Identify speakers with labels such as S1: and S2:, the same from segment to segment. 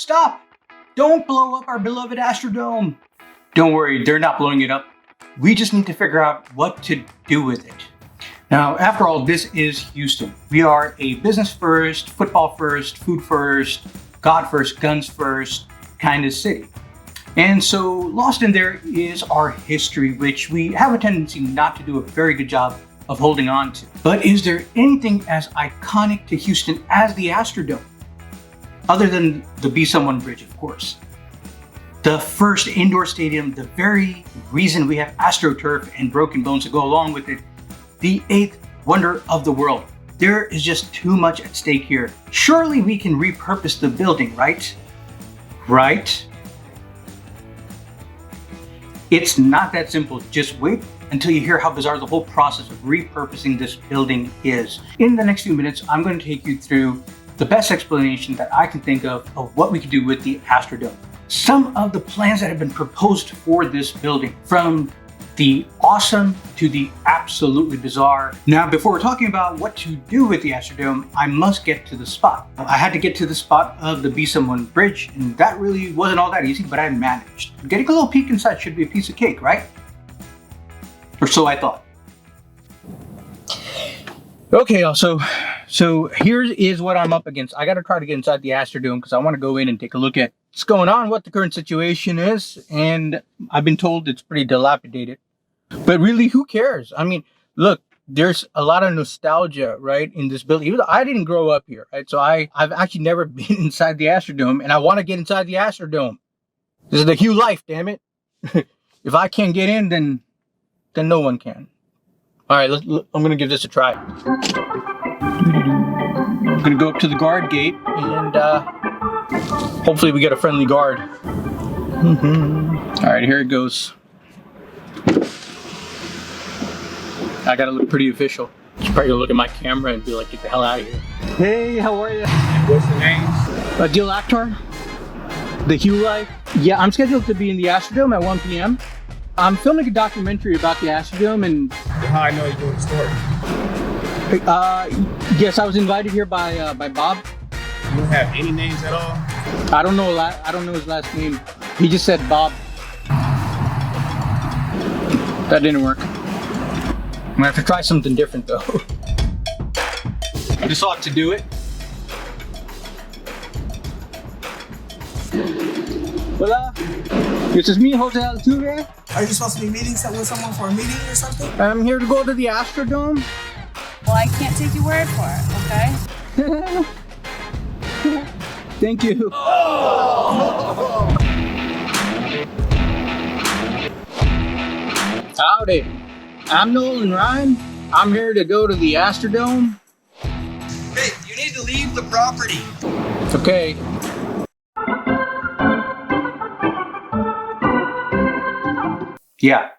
S1: Stop! Don't blow up our beloved Astrodome! Don't worry, they're not blowing it up. We just need to figure out what to do with it. Now, after all, this is Houston. We are a business first, football first, food first, God first, guns first kind of city. And so lost in there is our history, which we have a tendency not to do a very good job of holding on to. But is there anything as iconic to Houston as the Astrodome? Other than the Be Someone Bridge, of course. The first indoor stadium, the very reason we have AstroTurf and Broken Bones to go along with it, the eighth wonder of the world. There is just too much at stake here. Surely we can repurpose the building, right? Right? It's not that simple. Just wait until you hear how bizarre the whole process of repurposing this building is. In the next few minutes, I'm going to take you through the best explanation that I can think of what we could do with the Astrodome. Some of the plans that have been proposed for this building, from the awesome to the absolutely bizarre. Now, before we're talking about what to do with the Astrodome, I must get to the spot. I had to get to the spot of the Be Someone Bridge, and that really wasn't all that easy, but I managed. Getting a little peek inside should be a piece of cake, right? Or so I thought. Okay, so here is what I'm up against. I gotta try to get inside the Astrodome because I want to go in and take a look at what's going on, what the current situation is, and I've been told it's pretty dilapidated. But really, who cares? I mean, look, there's a lot of nostalgia, right, in this building. Even though I didn't grow up here, right? So I've actually never been inside the Astrodome, and I want to get inside the Astrodome. This is the Hugh life, damn it. If I can't get in, then no one can. All right, I'm gonna give this a try. I'm gonna go up to the guard gate, and hopefully we get a friendly guard. All right, here it goes. I gotta look pretty official. Should probably look at my camera and be like, get the hell out of here. Hey, how are you?
S2: What's the name?
S1: Gil Akhtar, the Hugh life. Yeah, I'm scheduled to be in the Astrodome at 1 p.m. I'm filming a documentary about the Astrodome, and
S2: How I know you're doing the story.
S1: yes, I was invited here by Bob.
S2: You don't have any names at all?
S1: I don't know his last name. He just said Bob. That didn't work. I'm gonna have to try something different though. This ought to do it. Hola, this is me, Jose Altuve.
S3: Are you supposed to be meeting with someone for a meeting or something?
S1: I'm here to go to the Astrodome.
S4: Well, I can't take your word for it, okay?
S1: Thank you. Howdy, I'm Nolan Ryan. I'm here to go to the Astrodome.
S3: Hey, you need to leave the property.
S1: Okay. Yeah,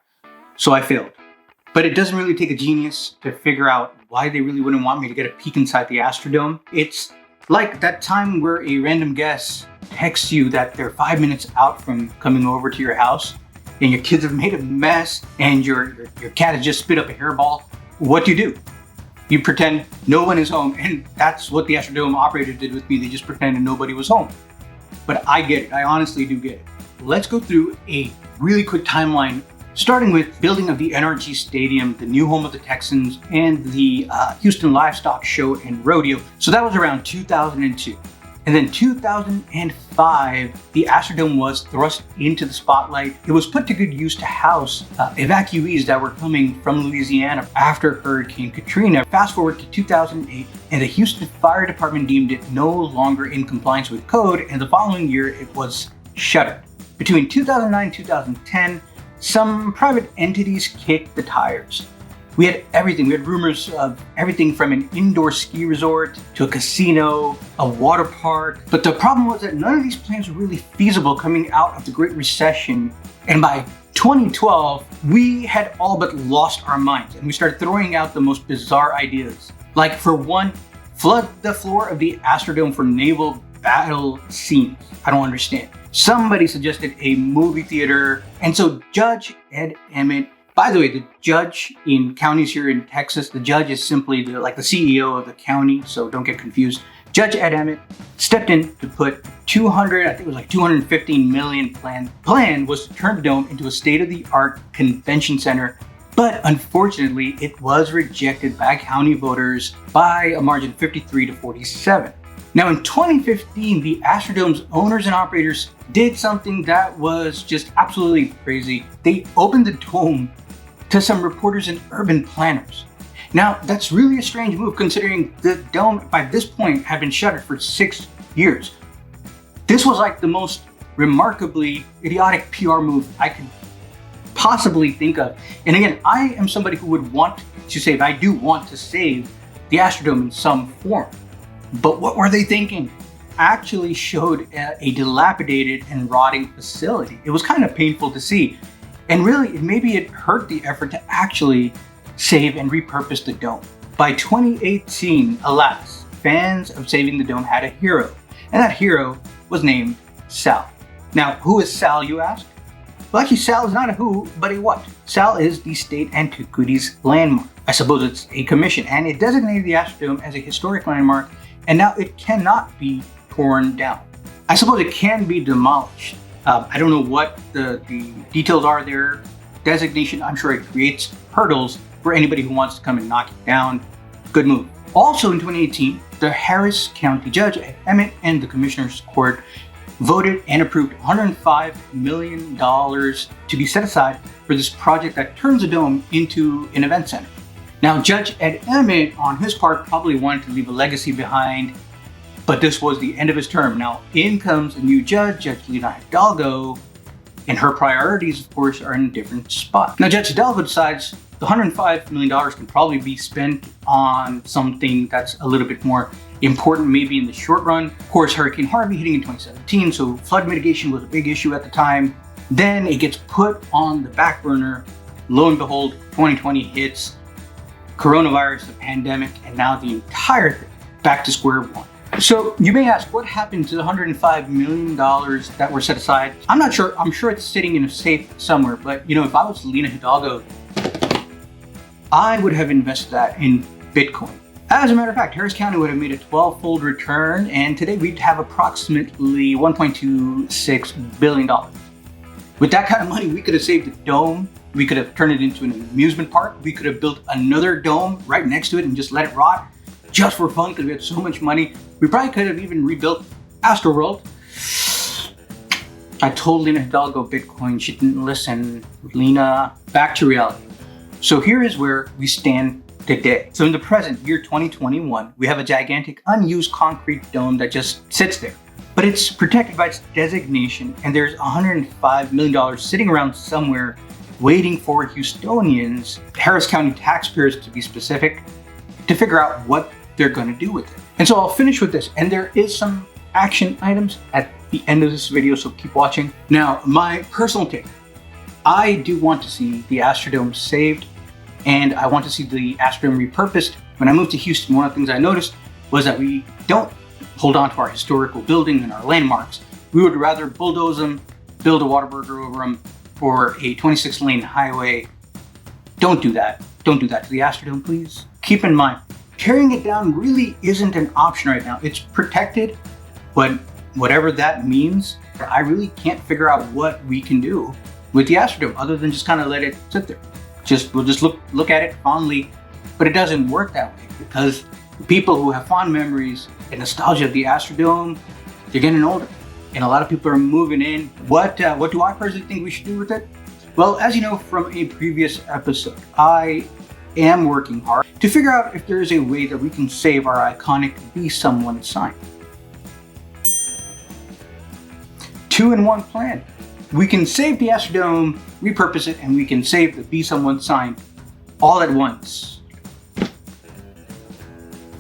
S1: so I failed. But it doesn't really take a genius to figure out why they really wouldn't want me to get a peek inside the Astrodome. It's like that time where a random guest texts you that they're 5 minutes out from coming over to your house and your kids have made a mess and your cat has just spit up a hairball. What do? You pretend no one is home, and that's what the Astrodome operator did with me. They just pretended nobody was home. But I get it, I honestly do get it. Let's go through a really quick timeline, starting with building of the NRG Stadium, the new home of the Texans, and the Houston Livestock Show and Rodeo. So that was around 2002. And then 2005, the Astrodome was thrust into the spotlight. It was put to good use to house evacuees that were coming from Louisiana after Hurricane Katrina. Fast forward to 2008, and the Houston Fire Department deemed it no longer in compliance with code, and the following year it was shuttered. Between 2009 and 2010, some private entities kicked the tires. We had everything. We had rumors of everything from an indoor ski resort to a casino, a water park. But the problem was that none of these plans were really feasible coming out of the Great Recession. And by 2012, we had all but lost our minds, and we started throwing out the most bizarre ideas. Like, for one, flood the floor of the Astrodome for naval battle scenes. I don't understand. Somebody suggested a movie theater, and so Judge Ed Emmett By the way, the judge in counties here in Texas, the judge is simply the CEO of the county, so don't get confused. Judge Ed Emmett stepped in to put 215 million plan was to turn the dome into a state-of-the-art convention center, but unfortunately it was rejected by county voters by a margin of 53 to 47. Now in 2015, the Astrodome's owners and operators did something that was just absolutely crazy. They opened the dome to some reporters and urban planners. Now, that's really a strange move considering the dome by this point had been shuttered for 6 years. This was like the most remarkably idiotic PR move I could possibly think of. And again, I am somebody who would want to save, I do want to save the Astrodome in some form. But what were they thinking? Actually showed a dilapidated and rotting facility. It was kind of painful to see. And really, maybe it hurt the effort to actually save and repurpose the dome. By 2018, alas, fans of saving the dome had a hero, and that hero was named Sal. Now, who is Sal, you ask? Well, actually, Sal is not a who, but a what. Sal is the state antiquities landmark. I suppose it's a commission, and it designated the Astrodome as a historic landmark, and now it cannot be torn down. I suppose it can be demolished. I don't know what the details are there. Designation, I'm sure it creates hurdles for anybody who wants to come and knock it down. Good move. Also in 2018, the Harris County Judge Emmett and the Commissioner's Court voted and approved $105 million to be set aside for this project that turns the dome into an event center. Now, Judge Ed Emmett, on his part, probably wanted to leave a legacy behind, but this was the end of his term. Now, in comes a new judge, Judge Lina Hidalgo, and her priorities, of course, are in a different spot. Now, Judge Hidalgo decides the $105 million can probably be spent on something that's a little bit more important, maybe in the short run. Of course, Hurricane Harvey hitting in 2017, so flood mitigation was a big issue at the time. Then it gets put on the back burner. Lo and behold, 2020 hits, coronavirus, the pandemic, and now the entire thing back to square one. So you may ask, what happened to the $105 million that were set aside? I'm not sure. I'm sure it's sitting in a safe somewhere, but if I was Lina Hidalgo, I would have invested that in Bitcoin. As a matter of fact, Harris County would have made a 12-fold return, and today we'd have approximately $1.26 billion. With that kind of money, we could have saved the dome. We could have turned it into an amusement park. We could have built another dome right next to it and just let it rot just for fun because we had so much money. We probably could have even rebuilt Astroworld. I told Lina Hidalgo Bitcoin. She didn't listen. Lina, back to reality. So here is where we stand today. So in the present year 2021, we have a gigantic unused concrete dome that just sits there. But it's protected by its designation, and there's $105 million sitting around somewhere waiting for Houstonians, Harris County taxpayers to be specific, to figure out what they're going to do with it. And so I'll finish with this, and there is some action items at the end of this video, so keep watching. Now, my personal take, I do want to see the Astrodome saved, and I want to see the Astrodome repurposed. When I moved to Houston, one of the things I noticed was that we don't hold on to our historical buildings and our landmarks. We would rather bulldoze them, build a Whataburger over them, or a 26-lane highway. Don't do that. Don't do that to the Astrodome, please. Keep in mind, tearing it down really isn't an option right now. It's protected, but whatever that means, I really can't figure out what we can do with the Astrodome other than just kind of let it sit there. We'll just look at it fondly, but it doesn't work that way because the people who have fond memories and nostalgia of the Astrodome, they're getting older, and a lot of people are moving in. What do I personally think we should do with it? Well, as you know from a previous episode, I am working hard to figure out if there is a way that we can save our iconic Be Someone sign. 2-in-1 plan. We can save the Astrodome, repurpose it, and we can save the Be Someone sign all at once.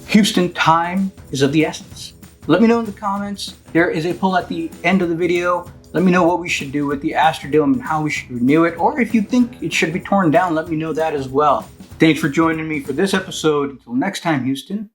S1: Houston, time is of the essence. Let me know in the comments. There is a poll at the end of the video. Let me know what we should do with the Astrodome and how we should renew it, or if you think it should be torn down, let me know that as well. Thanks for joining me for this episode. Until next time, Houston.